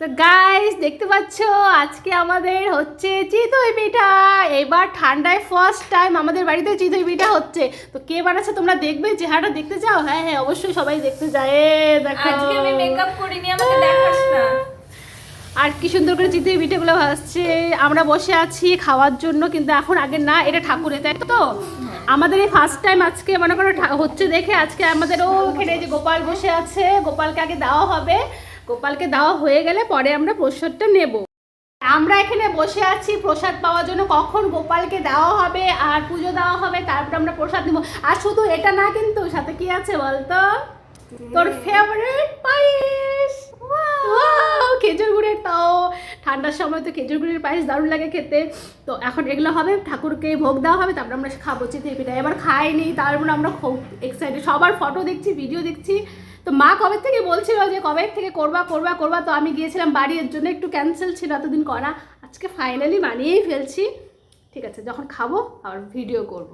তো গাইস দেখতে পাচ্ছ আজকে আমাদের হচ্ছে চিতই পিঠা। এবার ঠান্ডায় ফার্স্ট টাইম আমাদের বাড়িতে চিতই পিঠা হচ্ছে। তো কে বানাচ্ছে তোমরা দেখবে, চেহারাটা দেখতে চাও? হ্যাঁ হ্যাঁ অবশ্যই সবাই দেখতে যায়। দেখো আজকে আমি মেকআপ করিনি, আমাকে দেখাস না। আর কি সুন্দর করে চিতই পিঠেগুলো ভাসছে। আমরা বসে আছি খাওয়ার জন্য, কিন্তু এখন আগে না, এটা ঠাকুরের, তাই তো? আমাদের এই ফার্স্ট টাইম আজকে মনে করো হচ্ছে দেখে আজকে আমাদের ওখানে যে গোপাল বসে আছে, গোপালকে আগে দেওয়া হবে। গোপালকে দেওয়া হয়ে গেলে পরে আমরা প্রসাদটা নেব। আমরা এখানে বসে আছি প্রসাদ পাওয়ার জন্য, কখন গোপালকে দেওয়া হবে আর পুজো দেওয়া হবে, তারপর আমরা প্রসাদ নেব। আর শুধু এটা না, কিন্তু সাথে কি আছে বলতো? তোর ফেভারিট পায়েস, খেজুর গুড়ের। তাও ঠান্ডার সময় তো খেজুর গুড়ের পায়েস দারুণ লাগে খেতে। তো এখন এগুলো হবে, ঠাকুরকে ভোগ দেওয়া হবে, তারপর আমরা খাবো চিতই পিঠা। এবার খাইনি, তারপর আমরা খুব এক্সাইটেড, সবার ফটো দেখছি, ভিডিও দেখছি। তো মা কবে থেকে বলছিল যে কবে থেকে করবা করবা করবা, তো আমি গিয়েছিলাম বাড়ি, এর জন্য একটু ক্যান্সেল ছিল এতদিন করা। আজকে ফাইনালি বানিয়েই ফেলছি। ঠিক আছে, যখন খাবো আবার ভিডিও করব।